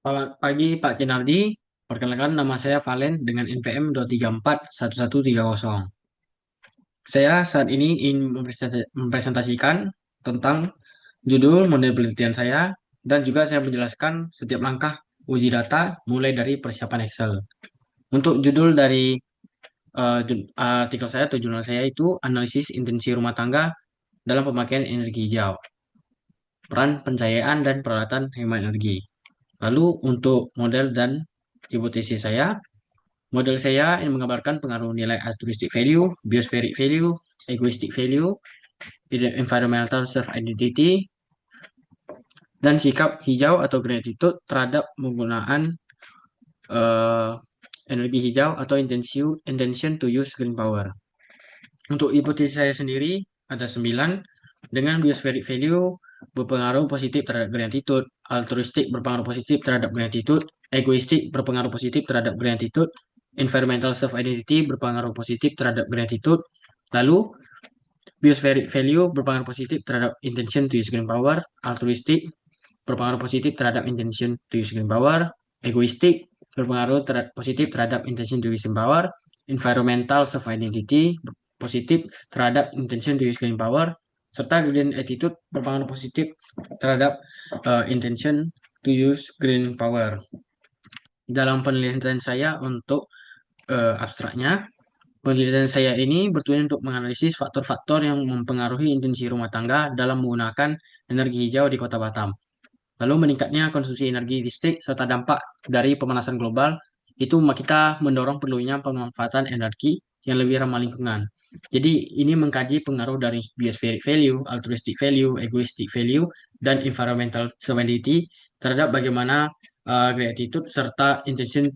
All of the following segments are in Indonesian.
Selamat pagi Pak Kinardi. Perkenalkan nama saya Valen dengan NPM 2341130. Saya saat ini ingin mempresentasikan tentang judul model penelitian saya dan juga saya menjelaskan setiap langkah uji data mulai dari persiapan Excel. Untuk judul dari artikel saya atau jurnal saya itu analisis intensi rumah tangga dalam pemakaian energi hijau, peran pencahayaan dan peralatan hemat energi. Lalu untuk model dan hipotesis saya, model saya yang menggambarkan pengaruh nilai altruistic value, biospheric value, egoistic value, environmental self-identity, dan sikap hijau atau green attitude terhadap penggunaan eh, energi hijau atau intention to use green power. Untuk hipotesis saya sendiri ada 9 dengan biospheric value berpengaruh positif terhadap green attitude, altruistic berpengaruh positif terhadap green attitude, egoistic berpengaruh positif terhadap green attitude, environmental self-identity berpengaruh positif terhadap green attitude, lalu biospheric value berpengaruh positif terhadap intention to use green power, altruistic berpengaruh positif terhadap intention to use green power, egoistic berpengaruh positif terhadap intention to use green power, environmental self-identity positif terhadap intention to use green power, serta green attitude berpengaruh positif terhadap intention to use green power. Dalam penelitian saya untuk abstraknya, penelitian saya ini bertujuan untuk menganalisis faktor-faktor yang mempengaruhi intensi rumah tangga dalam menggunakan energi hijau di Kota Batam. Lalu meningkatnya konsumsi energi listrik serta dampak dari pemanasan global itu kita mendorong perlunya pemanfaatan energi yang lebih ramah lingkungan. Jadi ini mengkaji pengaruh dari biospheric value, altruistic value, egoistic value, dan environmental sovereignty terhadap bagaimana green attitude serta intention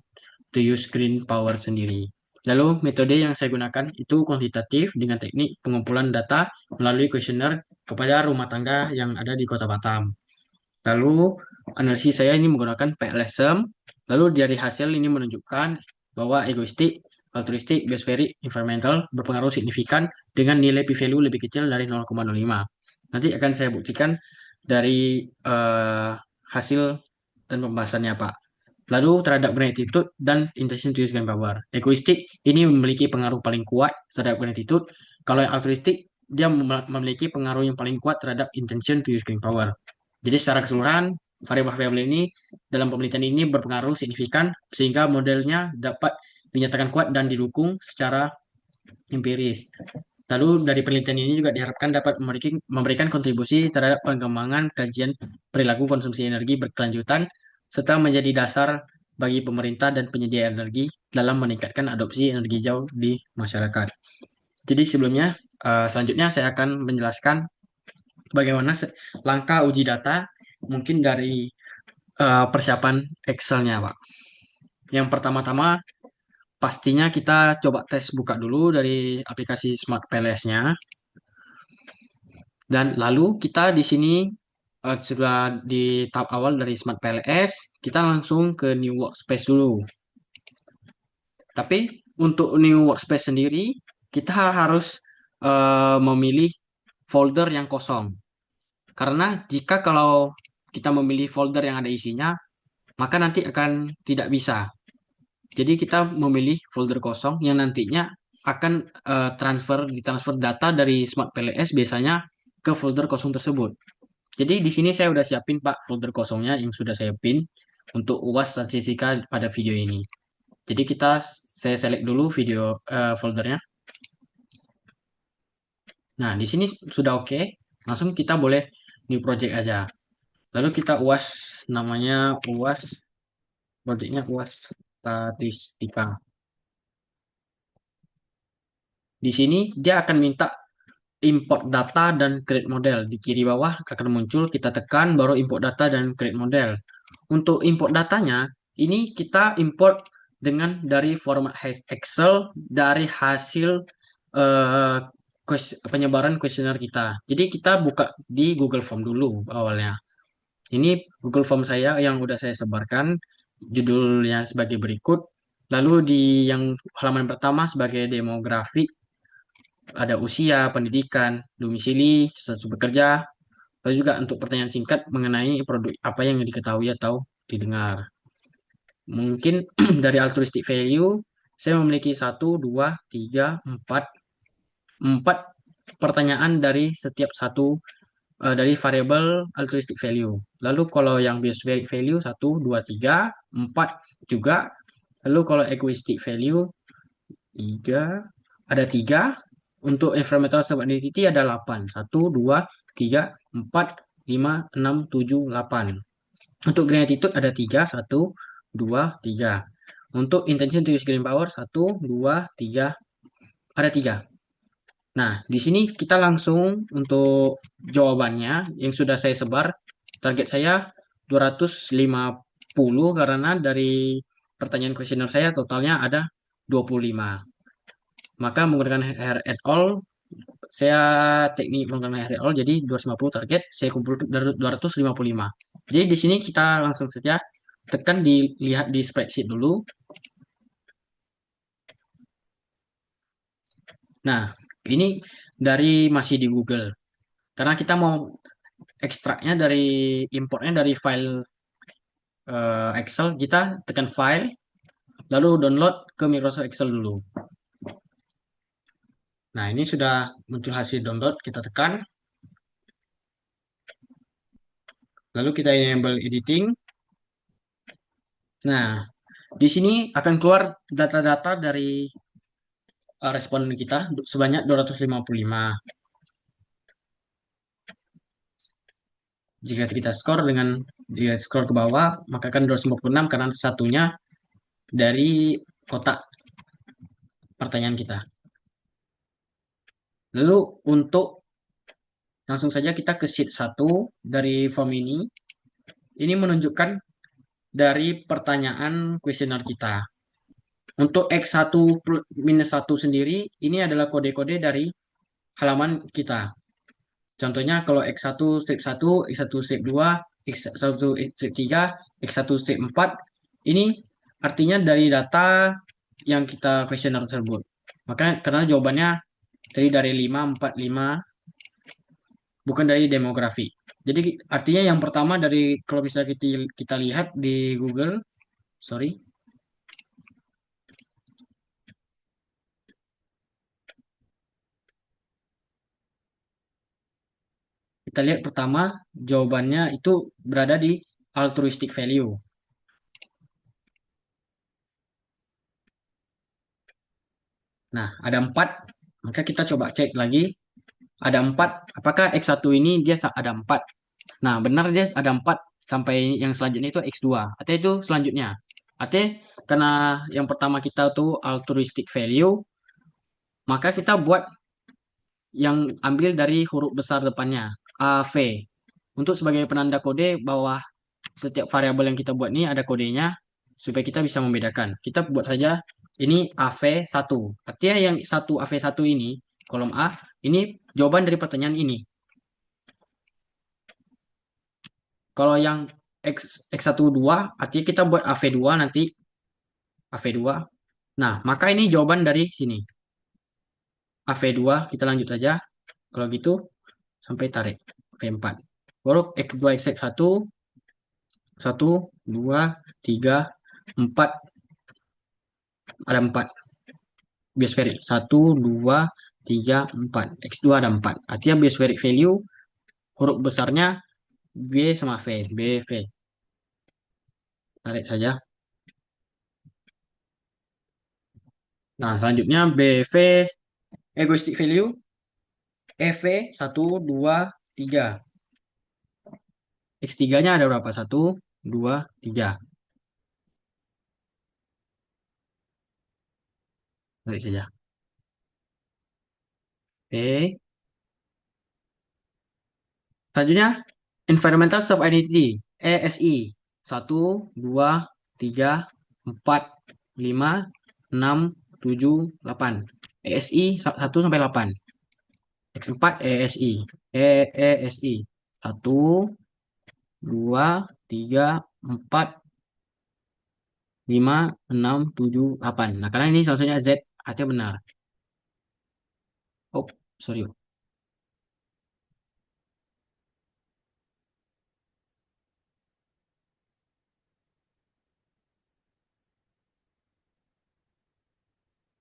to use green power sendiri. Lalu metode yang saya gunakan itu kuantitatif dengan teknik pengumpulan data melalui kuesioner kepada rumah tangga yang ada di Kota Batam. Lalu analisis saya ini menggunakan PLSM. Lalu dari hasil ini menunjukkan bahwa egoistik, altruistik, biospheric, environmental berpengaruh signifikan dengan nilai p-value lebih kecil dari 0,05. Nanti akan saya buktikan dari hasil dan pembahasannya Pak. Lalu terhadap gratitude dan intention to use green power. Egoistik ini memiliki pengaruh paling kuat terhadap gratitude. Kalau yang altruistik dia memiliki pengaruh yang paling kuat terhadap intention to use green power. Jadi secara keseluruhan, variabel-variabel ini dalam penelitian ini berpengaruh signifikan sehingga modelnya dapat dinyatakan kuat dan didukung secara empiris. Lalu dari penelitian ini juga diharapkan dapat memberikan kontribusi terhadap pengembangan kajian perilaku konsumsi energi berkelanjutan serta menjadi dasar bagi pemerintah dan penyedia energi dalam meningkatkan adopsi energi hijau di masyarakat. Jadi sebelumnya, selanjutnya saya akan menjelaskan bagaimana langkah uji data mungkin dari persiapan Excel-nya, Pak. Yang pertama-tama, pastinya kita coba tes buka dulu dari aplikasi Smart PLS-nya. Dan lalu kita di sini sudah di tahap awal dari Smart PLS, kita langsung ke New Workspace dulu. Tapi untuk New Workspace sendiri, kita harus memilih folder yang kosong. Karena jika kalau kita memilih folder yang ada isinya, maka nanti akan tidak bisa. Jadi kita memilih folder kosong yang nantinya akan ditransfer data dari Smart PLS biasanya ke folder kosong tersebut. Jadi di sini saya udah siapin Pak folder kosongnya yang sudah saya pin untuk UAS statistika pada video ini. Jadi saya select dulu foldernya. Nah, di sini sudah oke. Langsung kita boleh new project aja. Lalu kita UAS namanya UAS projectnya UAS statistika. Di sini dia akan minta import data dan create model. Di kiri bawah akan muncul, kita tekan baru import data dan create model. Untuk import datanya, ini kita import dengan dari format Excel dari hasil eh, penyebaran kuesioner kita. Jadi kita buka di Google Form dulu awalnya. Ini Google Form saya yang udah saya sebarkan, judulnya sebagai berikut. Lalu di yang halaman pertama sebagai demografi, ada usia, pendidikan, domisili, status bekerja, lalu juga untuk pertanyaan singkat mengenai produk apa yang diketahui atau didengar. Mungkin dari altruistic value, saya memiliki satu, dua, tiga, empat pertanyaan dari setiap satu dari variabel altruistic value. Lalu kalau yang biospheric value satu, dua, tiga, empat juga. Lalu kalau egoistic value tiga, ada tiga. Untuk environmental sustainability ada 8. Satu, dua, tiga, empat, lima, enam, tujuh, 8. Untuk green attitude ada tiga, satu, dua, tiga. Untuk intention to use green power, satu, dua, tiga, ada tiga. Nah, di sini kita langsung untuk jawabannya yang sudah saya sebar. Target saya 250 karena dari pertanyaan kuesioner saya totalnya ada 25. Maka menggunakan hair at all, saya teknik menggunakan hair at all jadi 250 target, saya kumpulkan dari 255. Jadi di sini kita langsung saja tekan dilihat di spreadsheet dulu. Nah, ini dari masih di Google. Karena kita mau ekstraknya dari importnya dari file Excel, kita tekan file, lalu download ke Microsoft Excel dulu. Nah, ini sudah muncul hasil download, kita tekan, lalu kita enable editing. Nah, di sini akan keluar data-data dari responden kita sebanyak 255. Jika kita skor dengan dia scroll ke bawah, maka akan 256 karena satunya dari kotak pertanyaan kita. Lalu untuk langsung saja kita ke sheet 1 dari form ini. Ini menunjukkan dari pertanyaan kuesioner kita. Untuk X1 minus 1 sendiri, ini adalah kode-kode dari halaman kita. Contohnya kalau X1 strip 1, X1 strip 2, X1 strip 3, X1 strip 4, ini artinya dari data yang kita kuesioner tersebut. Maka karena jawabannya tadi dari 5, 4, 5, bukan dari demografi. Jadi artinya yang pertama dari kalau misalnya kita lihat di Google, sorry, kita lihat pertama jawabannya itu berada di altruistic value. Nah, ada 4, maka kita coba cek lagi. Ada 4, apakah X1 ini dia ada 4? Nah, benar dia ada 4 sampai yang selanjutnya itu X2. Artinya itu selanjutnya. Artinya karena yang pertama kita tuh altruistic value, maka kita buat yang ambil dari huruf besar depannya, A, V. Untuk sebagai penanda kode bahwa setiap variabel yang kita buat ini ada kodenya supaya kita bisa membedakan. Kita buat saja ini AV1. Artinya yang satu AV1 ini, kolom A, ini jawaban dari pertanyaan ini. Kalau yang X12, artinya kita buat AV2 nanti, AV2. Nah, maka ini jawaban dari sini. AV2, kita lanjut saja. Kalau gitu, sampai tarik. V4. Baru X2, X1, 1, 2, 3, 4. Ada 4. Biospheric. 1, 2, 3, 4. X2 ada 4. Artinya biospheric value, huruf besarnya B sama V. BV. Tarik saja. Nah, selanjutnya BV, egoistic value. EV 1, 2, 3. X3-nya ada berapa? 1, 2, 3. Tarik saja. Oke. Selanjutnya, Environmental Self-Identity. ESI. 1, 2, 3, 4, 5, 6, 7, 8. ESI 1 sampai 8. X4 ESI. ESI. 1, 2, 3, 4, 5, 6, 7, 8. Nah, karena ini salah Z, artinya benar. Oh, sorry.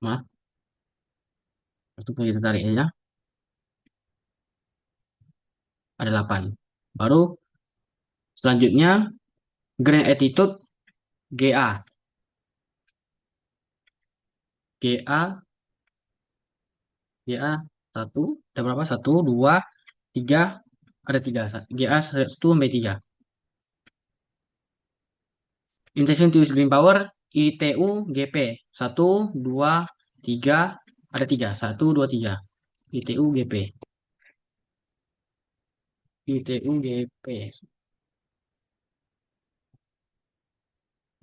Maaf, itu kita tarik aja. Ada 8. Baru selanjutnya Grand Attitude GA. GA, GA satu. Ada berapa? Satu, dua, tiga. Ada tiga. GA 1 sampai 3. Intention to use green power. ITU GP. Satu, dua, tiga. Ada tiga. Satu, dua, tiga. ITU GP. ITU GP.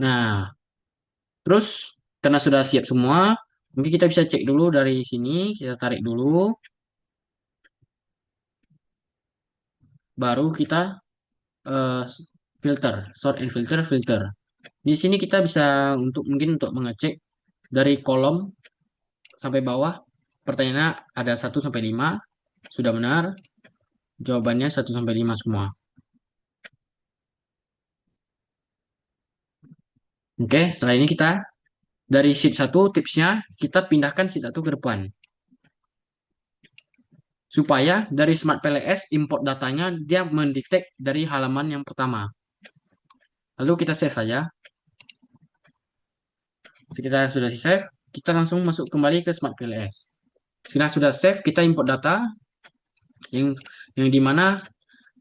Nah, terus karena sudah siap semua, mungkin kita bisa cek dulu dari sini. Kita tarik dulu. Baru kita eh, filter, sort and filter, filter. Di sini kita bisa mungkin untuk mengecek dari kolom sampai bawah. Pertanyaannya ada 1 sampai 5. Sudah benar. Jawabannya 1 sampai 5 semua. Oke, setelah ini kita dari sheet 1 tipsnya kita pindahkan sheet 1 ke depan. Supaya dari Smart PLS import datanya dia mendetek dari halaman yang pertama. Lalu kita save saja. Kita sudah save, kita langsung masuk kembali ke Smart PLS. Sekarang sudah save, kita import data yang dimana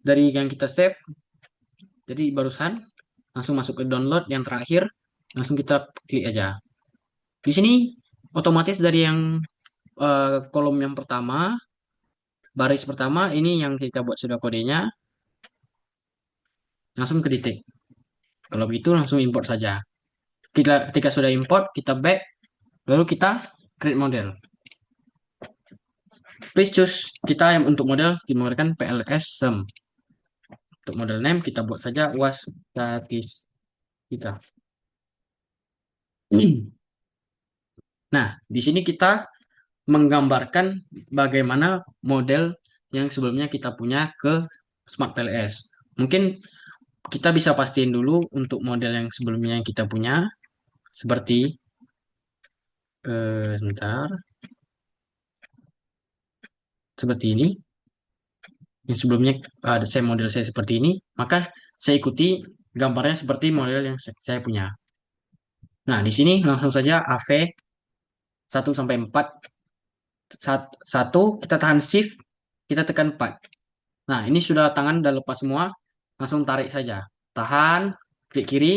dari yang kita save, jadi barusan langsung masuk ke download yang terakhir, langsung kita klik aja. Di sini otomatis dari yang kolom yang pertama, baris pertama ini yang kita buat sudah kodenya, langsung ke detect. Kalau begitu langsung import saja. Ketika sudah import, kita back, lalu kita create model. Please choose kita yang untuk model kita menggunakan PLS sum. Untuk model name kita buat saja UAS statis kita. Nah, di sini kita menggambarkan bagaimana model yang sebelumnya kita punya ke Smart PLS. Mungkin kita bisa pastiin dulu untuk model yang sebelumnya yang kita punya seperti sebentar, seperti ini. Yang sebelumnya ada saya model saya seperti ini, maka saya ikuti gambarnya seperti model yang saya punya. Nah, di sini langsung saja AV 1 sampai 4. Satu, kita tahan shift, kita tekan 4. Nah, ini sudah tangan udah lepas semua, langsung tarik saja. Tahan, klik kiri,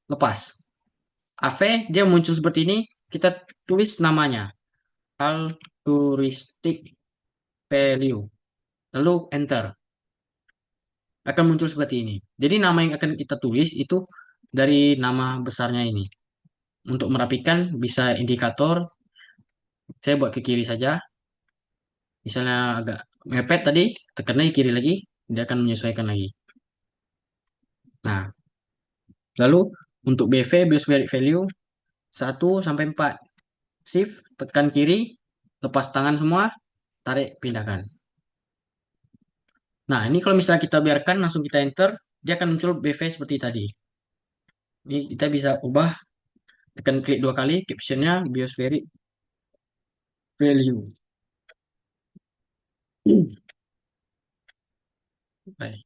lepas. AV dia muncul seperti ini, kita tulis namanya. Altruistic value. Lalu enter. Akan muncul seperti ini. Jadi nama yang akan kita tulis itu dari nama besarnya ini. Untuk merapikan bisa indikator, saya buat ke kiri saja. Misalnya agak mepet tadi, tekannya kiri lagi, dia akan menyesuaikan lagi. Nah, lalu untuk BV, biospheric value 1 sampai 4. Shift, tekan kiri, lepas tangan semua, tarik, pindahkan. Nah, ini kalau misalnya kita biarkan, langsung kita enter, dia akan muncul BV seperti tadi. Ini kita bisa ubah, tekan klik 2 kali, captionnya biospheric value. Baik.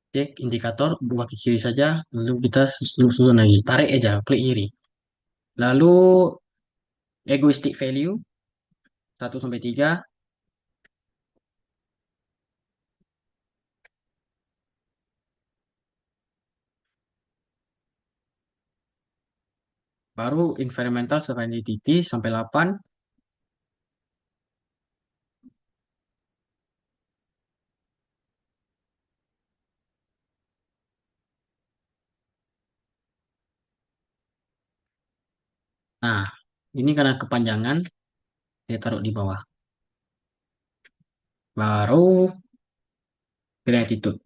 Cek indikator, buka ke kiri saja, lalu kita susun lagi. Tarik aja, klik kiri. Lalu egoistic value 1 sampai 3. Baru environmental sustainability sampai 8. Nah, ini karena kepanjangan, saya taruh di bawah. Baru gratitude.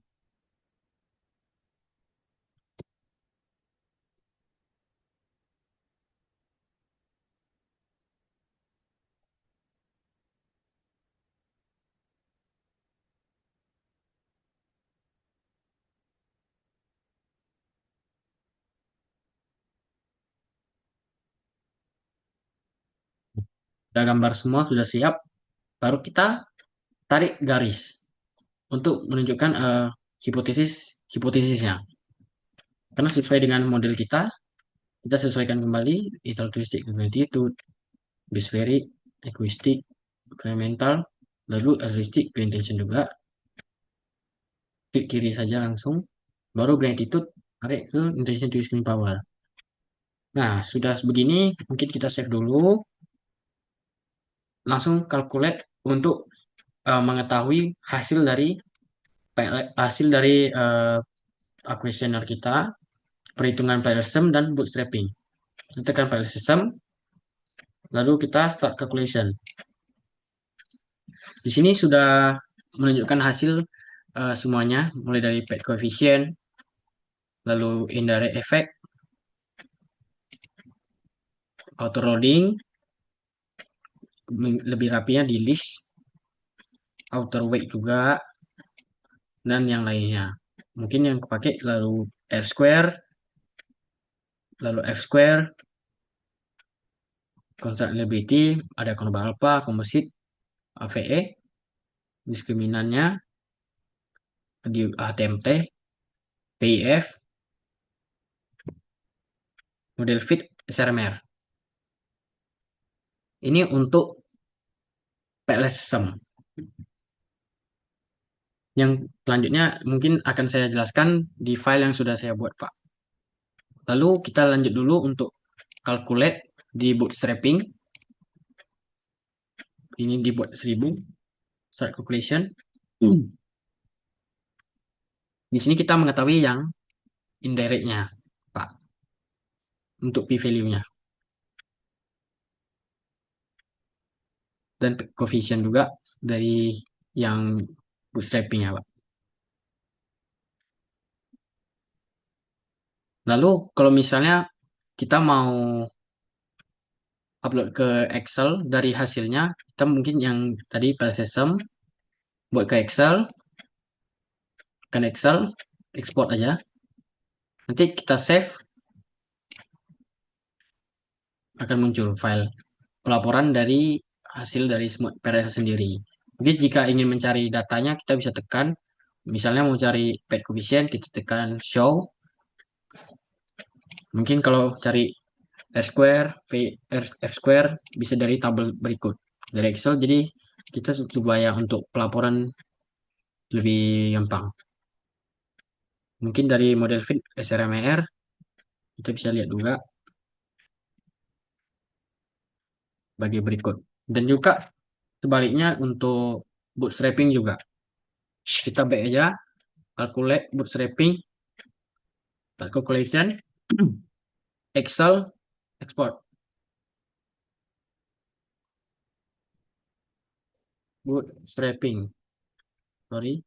Udah gambar semua, sudah siap. Baru kita tarik garis untuk menunjukkan hipotesisnya. Karena sesuai dengan model kita sesuaikan kembali intelektualistik cognitive, bisferic, equistic, experimental, lalu altruistic, intention juga. Klik kiri saja langsung. Baru gratitude, tarik ke intention to screen power. Nah, sudah begini, mungkin kita save dulu. Langsung calculate untuk mengetahui hasil dari questionnaire kita, perhitungan file system dan bootstrapping. Kita tekan file system, lalu kita start calculation. Di sini sudah menunjukkan hasil semuanya, mulai dari pad coefficient, lalu indirect effect, auto loading, lebih rapinya di list, outer weight juga, dan yang lainnya. Mungkin yang kepake lalu R square, lalu F square, constructability, ada konobal alpha, composite, AVE, diskriminannya, di HTMT, PIF, model fit, SRMR. Ini untuk PLS system. Yang selanjutnya mungkin akan saya jelaskan di file yang sudah saya buat, Pak. Lalu kita lanjut dulu untuk calculate di bootstrapping. Ini dibuat 1000. Start calculation. Di sini kita mengetahui yang indirect-nya, Pak, untuk p-value-nya. Dan coefficient juga dari yang bootstrapping-nya, Pak. Lalu kalau misalnya kita mau upload ke Excel dari hasilnya, kita mungkin yang tadi file system, buat ke Excel, kan Excel, export aja. Nanti kita save, akan muncul file pelaporan dari hasil dari Smooth PRS sendiri. Mungkin jika ingin mencari datanya, kita bisa tekan, misalnya mau cari pad coefficient, kita tekan show. Mungkin kalau cari R square, F square, bisa dari tabel berikut. Dari Excel, jadi kita supaya untuk pelaporan lebih gampang. Mungkin dari model fit SRMR, kita bisa lihat juga bagi berikut. Dan juga sebaliknya untuk bootstrapping juga. Kita back aja, calculate bootstrapping, calculation, Excel, export. Bootstrapping, sorry.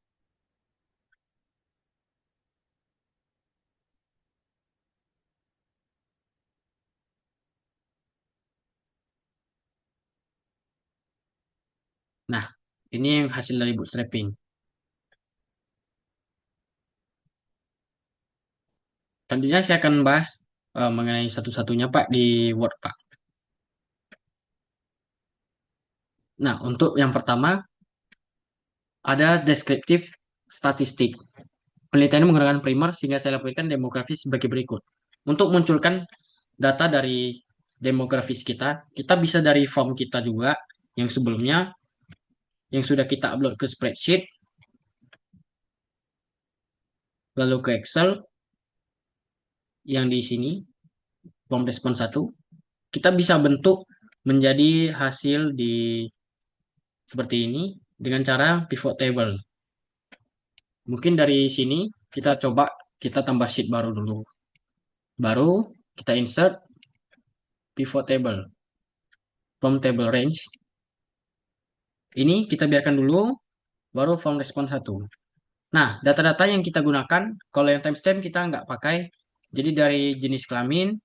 Nah, ini yang hasil dari bootstrapping. Tentunya saya akan bahas mengenai satu-satunya Pak di Word Pak. Nah, untuk yang pertama ada deskriptif statistik. Penelitian ini menggunakan primer sehingga saya lakukan demografis sebagai berikut. Untuk munculkan data dari demografis kita, kita bisa dari form kita juga yang sebelumnya yang sudah kita upload ke spreadsheet, lalu ke Excel yang di sini form respon 1, kita bisa bentuk menjadi hasil di seperti ini dengan cara pivot table. Mungkin dari sini kita coba kita tambah sheet baru dulu. Baru kita insert pivot table from table range. Ini kita biarkan dulu, baru form respon 1. Nah, data-data yang kita gunakan, kalau yang timestamp kita nggak pakai, jadi dari jenis kelamin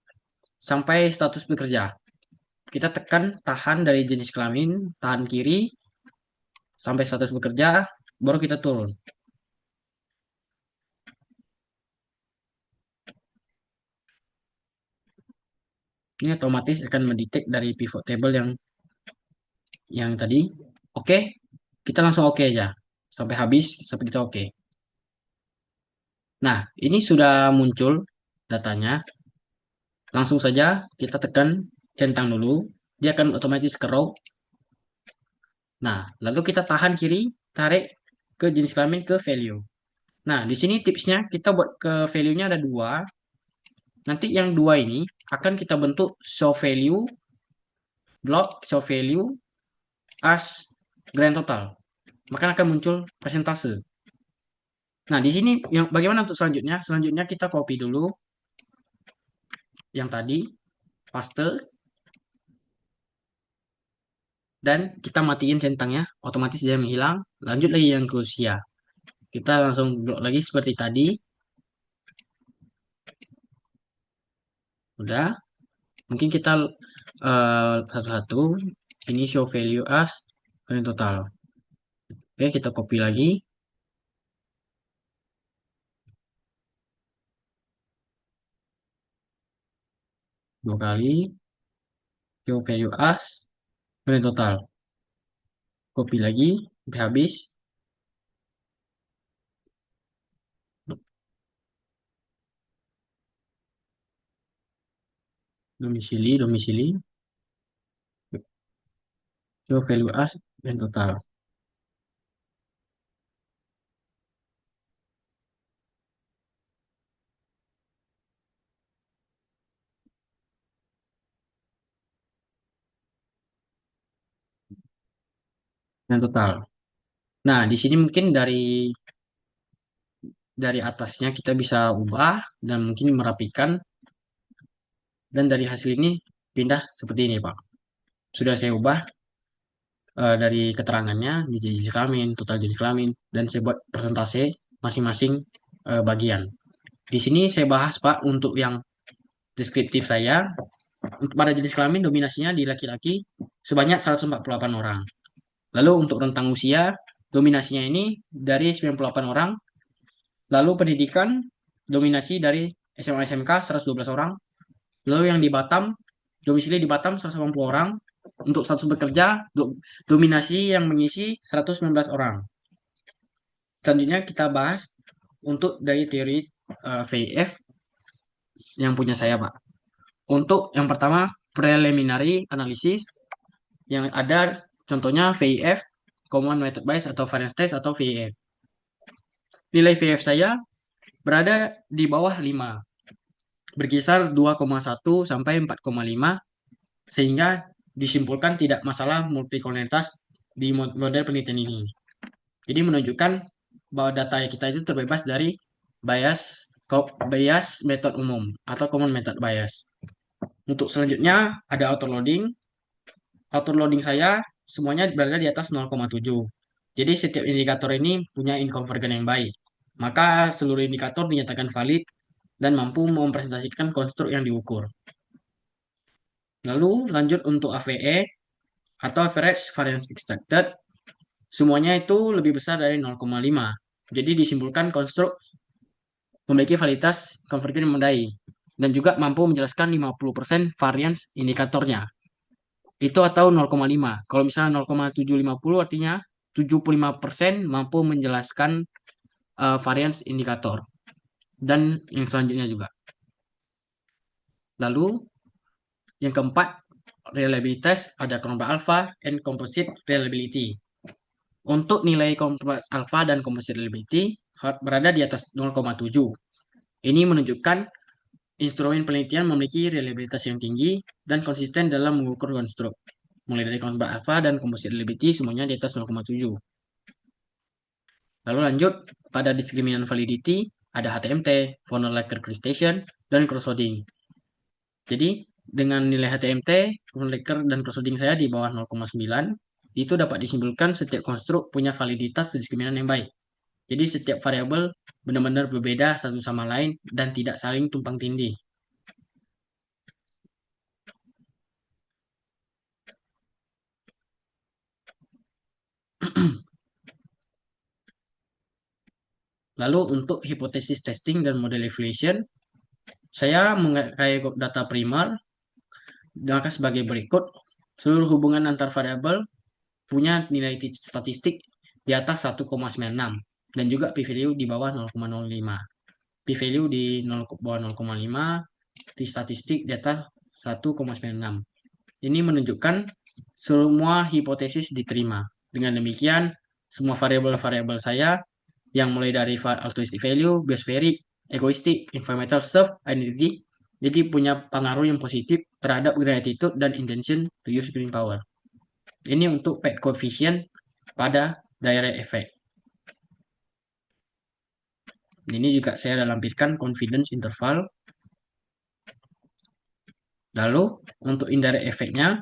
sampai status bekerja. Kita tekan tahan dari jenis kelamin, tahan kiri, sampai status bekerja, baru kita turun. Ini otomatis akan mendetek dari pivot table yang yang tadi. Oke, kita langsung oke aja. Sampai habis, sampai kita oke. Nah, ini sudah muncul datanya. Langsung saja kita tekan centang dulu. Dia akan otomatis scroll. Nah, lalu kita tahan kiri, tarik ke jenis kelamin ke value. Nah, di sini tipsnya kita buat ke value-nya ada dua. Nanti yang dua ini akan kita bentuk show value, block, show value, as grand total. Maka akan muncul persentase. Nah, di sini yang bagaimana untuk selanjutnya? Selanjutnya kita copy dulu yang tadi, paste, dan kita matiin centangnya, otomatis dia menghilang. Lanjut lagi yang ke usia. Kita langsung blok lagi seperti tadi. Udah, mungkin kita satu-satu. Ini show value as grand total. Oke, kita copy lagi. Dua kali. Show value as grand total. Copy lagi. Sampai habis. Domisili, domisili. Show value as grand total. Grand total. Nah, di sini mungkin dari atasnya kita bisa ubah dan mungkin merapikan dan dari hasil ini pindah seperti ini Pak. Sudah saya ubah dari keterangannya di jenis kelamin, total jenis kelamin dan saya buat persentase masing-masing bagian. Di sini saya bahas Pak untuk yang deskriptif saya untuk pada jenis kelamin dominasinya di laki-laki sebanyak 148 orang. Lalu untuk rentang usia dominasinya ini dari 98 orang. Lalu pendidikan dominasi dari SMA SMK 112 orang. Lalu yang di Batam, domisili di Batam 180 orang. Untuk status bekerja, dominasi yang mengisi 119 orang. Selanjutnya kita bahas untuk dari teori VIF yang punya saya, Pak. Untuk yang pertama, preliminary analysis yang ada contohnya VIF, common method bias atau variance test atau VIF. Nilai VIF saya berada di bawah 5, berkisar 2,1 sampai 4,5 sehingga disimpulkan tidak masalah multikolonialitas di model penelitian ini. Jadi menunjukkan bahwa data kita itu terbebas dari bias method umum atau common method bias. Untuk selanjutnya ada autoloading. Autoloading saya semuanya berada di atas 0,7. Jadi setiap indikator ini punya inconvergen yang baik. Maka seluruh indikator dinyatakan valid dan mampu mempresentasikan konstruk yang diukur. Lalu lanjut untuk AVE atau average variance extracted. Semuanya itu lebih besar dari 0,5. Jadi disimpulkan konstruk memiliki validitas konvergen yang memadai dan juga mampu menjelaskan 50% variance indikatornya. Itu atau 0,5. Kalau misalnya 0,750 artinya 75% mampu menjelaskan variance indikator. Dan yang selanjutnya juga. Lalu yang keempat, reliabilitas ada Cronbach alpha and composite reliability. Untuk nilai Cronbach alpha dan composite reliability berada di atas 0,7. Ini menunjukkan instrumen penelitian memiliki reliabilitas yang tinggi dan konsisten dalam mengukur konstruk. Mulai dari Cronbach alpha dan composite reliability semuanya di atas 0,7. Lalu lanjut pada discriminant validity ada HTMT, Von Lecker Crystation, dan crosscoding. Jadi dengan nilai HTMT, Von Lecker dan crosscoding saya di bawah 0,9, itu dapat disimpulkan setiap konstruk punya validitas diskriminan yang baik. Jadi setiap variabel benar-benar berbeda satu sama lain dan tidak saling tumpang tindih. Lalu untuk hipotesis testing dan model evaluation, saya memakai data primer maka sebagai berikut seluruh hubungan antar variabel punya nilai statistik di atas 1,96 dan juga p-value di bawah 0,05. P-value di bawah 0,5, di statistik di atas 1,96. Ini menunjukkan semua hipotesis diterima. Dengan demikian, semua variabel-variabel saya yang mulai dari altruistic value, biospheric, egoistic, environmental self, identity, jadi punya pengaruh yang positif terhadap gratitude dan intention to use green power. Ini untuk PET coefficient pada direct effect. Ini juga saya lampirkan confidence interval. Lalu untuk indirect effect-nya,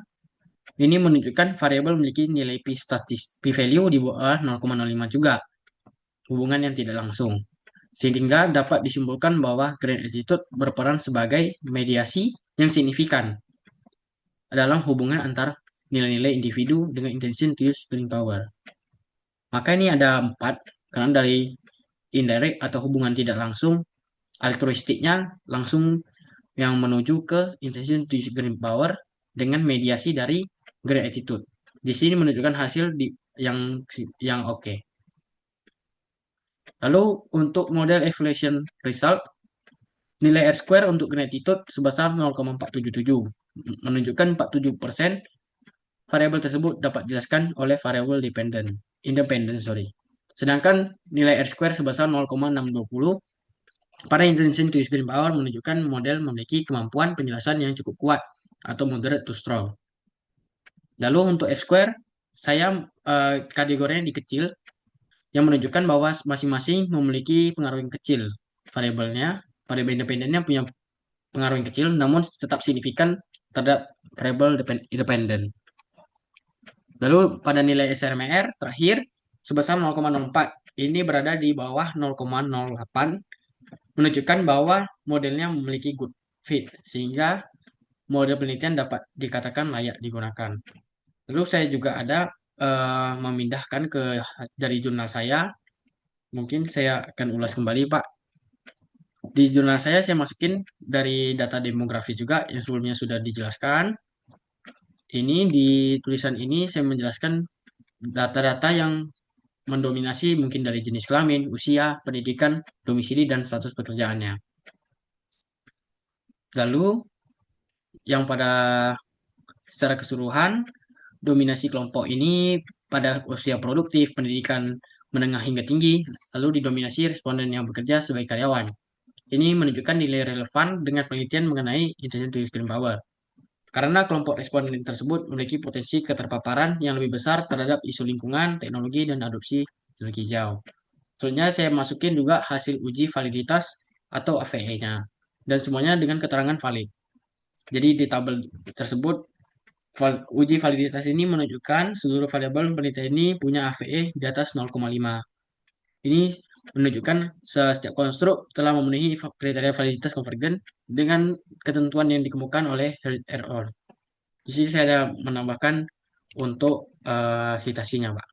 ini menunjukkan variabel memiliki nilai p-value di bawah 0,05 juga, hubungan yang tidak langsung. Sehingga dapat disimpulkan bahwa grand attitude berperan sebagai mediasi yang signifikan dalam hubungan antar nilai-nilai individu dengan intention to use green power. Maka ini ada 4, karena dari indirect atau hubungan tidak langsung, altruistiknya langsung yang menuju ke intention to use green power dengan mediasi dari green attitude. Di sini menunjukkan hasil yang oke. Lalu untuk model evaluation result, nilai R square untuk green attitude sebesar 0,477, menunjukkan 47% variabel tersebut dapat dijelaskan oleh variabel independen. Sedangkan nilai R square sebesar 0,620 pada intention to use green power menunjukkan model memiliki kemampuan penjelasan yang cukup kuat atau moderate to strong. Lalu untuk F square, saya kategorinya di kecil, yang menunjukkan bahwa masing-masing memiliki pengaruh yang kecil. Variabel independennya punya pengaruh yang kecil, namun tetap signifikan terhadap variabel independen. Lalu pada nilai SRMR terakhir sebesar 0,04, ini berada di bawah 0,08, menunjukkan bahwa modelnya memiliki good fit, sehingga model penelitian dapat dikatakan layak digunakan. Lalu saya juga ada memindahkan dari jurnal saya. Mungkin saya akan ulas kembali, Pak. Di jurnal saya masukin dari data demografi juga yang sebelumnya sudah dijelaskan. Ini di tulisan ini saya menjelaskan data-data yang mendominasi mungkin dari jenis kelamin, usia, pendidikan, domisili, dan status pekerjaannya. Lalu yang pada secara keseluruhan, dominasi kelompok ini pada usia produktif, pendidikan menengah hingga tinggi, lalu didominasi responden yang bekerja sebagai karyawan. Ini menunjukkan nilai relevan dengan penelitian mengenai intention to use green power. Karena kelompok responden tersebut memiliki potensi keterpaparan yang lebih besar terhadap isu lingkungan, teknologi, dan adopsi energi hijau. Selanjutnya saya masukin juga hasil uji validitas atau AVE-nya. Dan semuanya dengan keterangan valid. Jadi di tabel tersebut, uji validitas ini menunjukkan seluruh variabel penelitian ini punya AVE di atas 0,5. Ini menunjukkan setiap konstruk telah memenuhi kriteria validitas konvergen dengan ketentuan yang dikemukakan oleh et al. Di sini saya ada menambahkan untuk citasinya, Pak,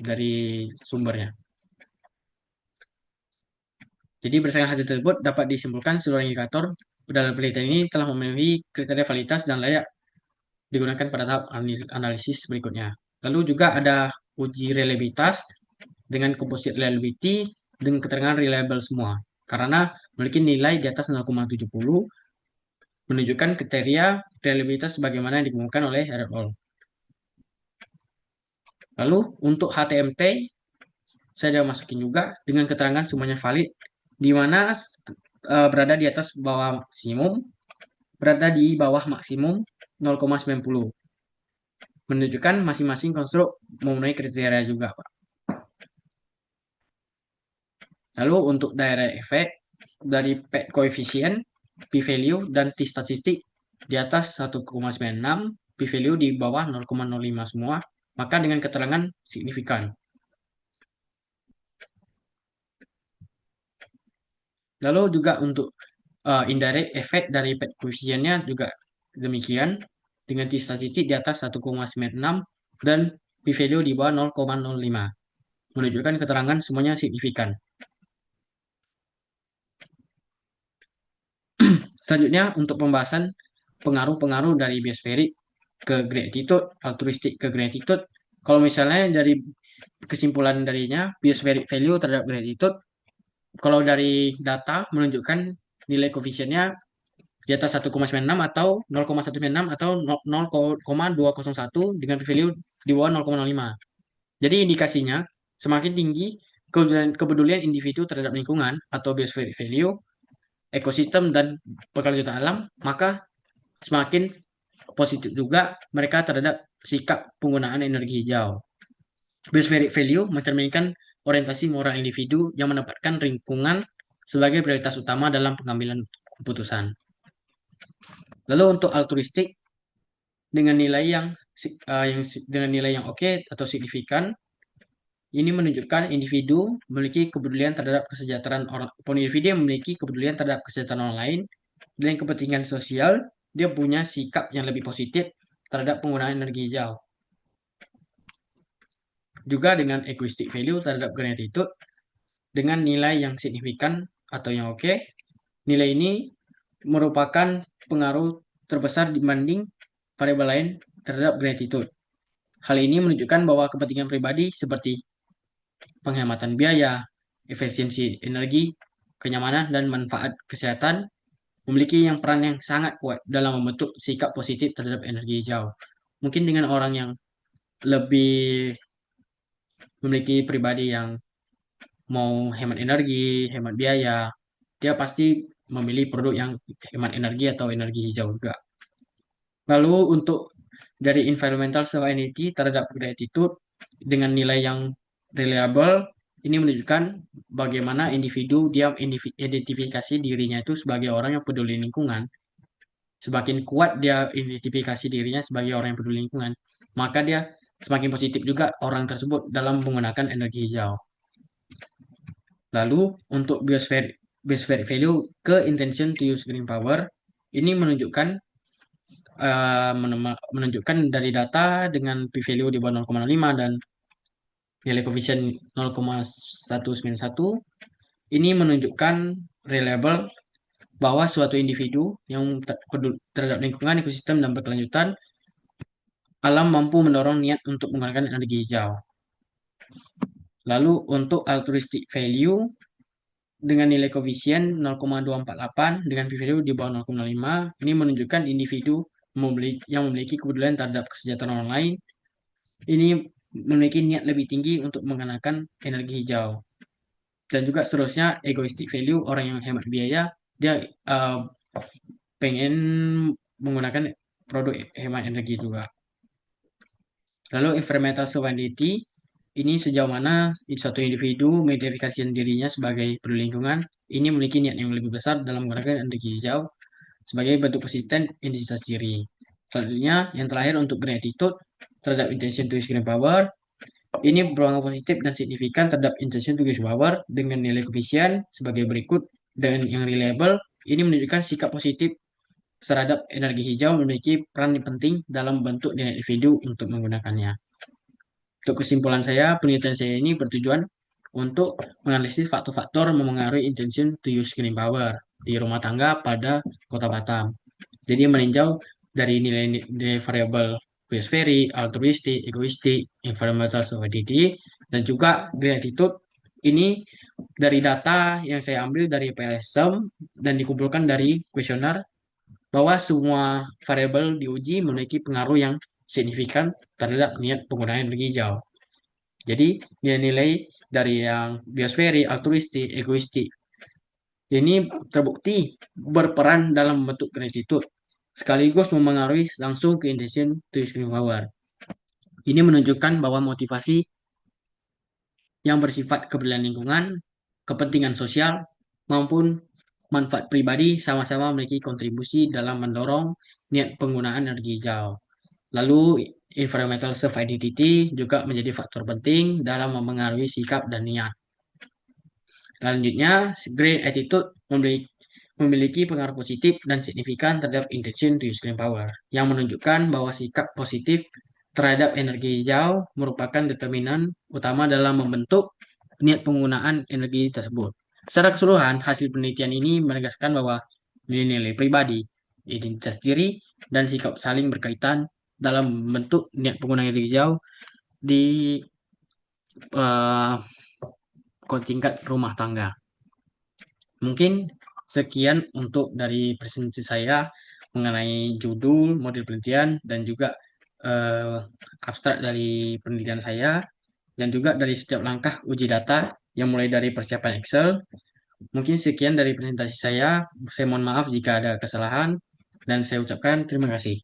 dari sumbernya. Jadi berdasarkan hasil tersebut dapat disimpulkan seluruh indikator dalam penelitian ini telah memenuhi kriteria validitas dan layak digunakan pada tahap analisis berikutnya. Lalu juga ada uji reliabilitas dengan composite reliability dengan keterangan reliable semua. Karena memiliki nilai di atas 0,70 menunjukkan kriteria reliabilitas sebagaimana yang dikemukakan oleh et al. Lalu untuk HTMT saya sudah masukin juga dengan keterangan semuanya valid, di mana berada di atas bawah maksimum, berada di bawah maksimum 0,90. Menunjukkan masing-masing konstruk memenuhi kriteria juga, Pak. Lalu untuk direct effect dari PET coefficient, p-value, dan t-statistik di atas 1,96, p-value di bawah 0,05 semua, maka dengan keterangan signifikan. Lalu juga untuk indirect effect dari PET coefficient-nya juga demikian, dengan t-statistik di atas 1,96 dan p-value di bawah 0,05, menunjukkan keterangan semuanya signifikan. Selanjutnya untuk pembahasan pengaruh-pengaruh dari biosferik ke green attitude, altruistik ke green attitude, Kalau misalnya dari kesimpulan darinya, bias value terhadap gratitude, kalau dari data menunjukkan nilai koefisiennya di atas 1,96 atau 0,196 atau 0,201 dengan p-value di bawah 0,05. Jadi indikasinya semakin tinggi kepedulian individu terhadap lingkungan atau biospheric value, ekosistem dan berkelanjutan alam, maka semakin positif juga mereka terhadap sikap penggunaan energi hijau. Biospheric value mencerminkan orientasi moral individu yang menempatkan lingkungan sebagai prioritas utama dalam pengambilan keputusan. Lalu untuk altruistik dengan nilai dengan nilai yang oke atau signifikan, ini menunjukkan individu memiliki kepedulian terhadap kesejahteraan orang, individu yang memiliki kepedulian terhadap kesejahteraan orang lain dan kepentingan sosial, dia punya sikap yang lebih positif terhadap penggunaan energi hijau. Juga dengan egoistic value terhadap gratitude dengan nilai yang signifikan atau yang oke, nilai ini merupakan pengaruh terbesar dibanding variabel lain terhadap gratitude. Hal ini menunjukkan bahwa kepentingan pribadi seperti penghematan biaya, efisiensi energi, kenyamanan, dan manfaat kesehatan memiliki peran yang sangat kuat dalam membentuk sikap positif terhadap energi hijau. Mungkin dengan orang yang lebih memiliki pribadi yang mau hemat energi, hemat biaya, dia pasti memilih produk yang hemat energi atau energi hijau juga. Lalu untuk dari environmental sustainability terhadap gratitude dengan nilai yang reliable, ini menunjukkan bagaimana individu dia identifikasi dirinya itu sebagai orang yang peduli lingkungan. Semakin kuat dia identifikasi dirinya sebagai orang yang peduli lingkungan, maka dia semakin positif juga orang tersebut dalam menggunakan energi hijau. Lalu untuk biospheric value ke intention to use green power, ini menunjukkan dari data dengan p-value di bawah 0,05 dan nilai koefisien 0,191, ini menunjukkan reliable bahwa suatu individu yang terhadap lingkungan, ekosistem, dan berkelanjutan alam mampu mendorong niat untuk menggunakan energi hijau. Lalu untuk altruistic value dengan nilai koefisien 0,248 dengan p-value di bawah 0,05, ini menunjukkan individu yang memiliki kepedulian terhadap kesejahteraan orang lain, ini memiliki niat lebih tinggi untuk menggunakan energi hijau. Dan juga seterusnya egoistic value, orang yang hemat biaya, dia pengen menggunakan produk hemat energi juga. Lalu environmental sovereignty, ini sejauh mana suatu individu mengidentifikasikan dirinya sebagai peduli lingkungan, ini memiliki niat yang lebih besar dalam menggunakan energi hijau sebagai bentuk konsisten identitas diri. Selanjutnya, yang terakhir untuk gratitude terhadap intention to use green power, ini berpengaruh positif dan signifikan terhadap intention to use power dengan nilai koefisien sebagai berikut. Dan yang reliable, ini menunjukkan sikap positif terhadap energi hijau memiliki peran yang penting dalam bentuk nilai individu untuk menggunakannya. Untuk kesimpulan saya, penelitian saya ini bertujuan untuk menganalisis faktor-faktor memengaruhi intention to use green power di rumah tangga pada Kota Batam. Jadi meninjau dari nilai variabel biosferi, altruistik, egoistik, environmental sustainability, dan juga gratitude. Ini dari data yang saya ambil dari PLSM dan dikumpulkan dari kuesioner bahwa semua variabel diuji memiliki pengaruh yang signifikan terhadap niat penggunaan energi hijau. Jadi nilai-nilai dari yang biosferi, altruistik, egoistik ini terbukti berperan dalam membentuk gratitude sekaligus memengaruhi langsung ke intention to use green power. Ini menunjukkan bahwa motivasi yang bersifat kepedulian lingkungan, kepentingan sosial, maupun manfaat pribadi sama-sama memiliki kontribusi dalam mendorong niat penggunaan energi hijau. Lalu, environmental self-identity juga menjadi faktor penting dalam memengaruhi sikap dan niat. Selanjutnya, green attitude memiliki pengaruh positif dan signifikan terhadap intention to use green power, yang menunjukkan bahwa sikap positif terhadap energi hijau merupakan determinan utama dalam membentuk niat penggunaan energi tersebut. Secara keseluruhan, hasil penelitian ini menegaskan bahwa nilai-nilai pribadi, identitas diri, dan sikap saling berkaitan dalam membentuk niat penggunaan energi hijau di eh, tingkat rumah tangga. Mungkin sekian untuk dari presentasi saya mengenai judul, model penelitian, dan juga eh, abstrak dari penelitian saya, dan juga dari setiap langkah uji data yang mulai dari persiapan Excel. Mungkin sekian dari presentasi saya. Saya mohon maaf jika ada kesalahan, dan saya ucapkan terima kasih.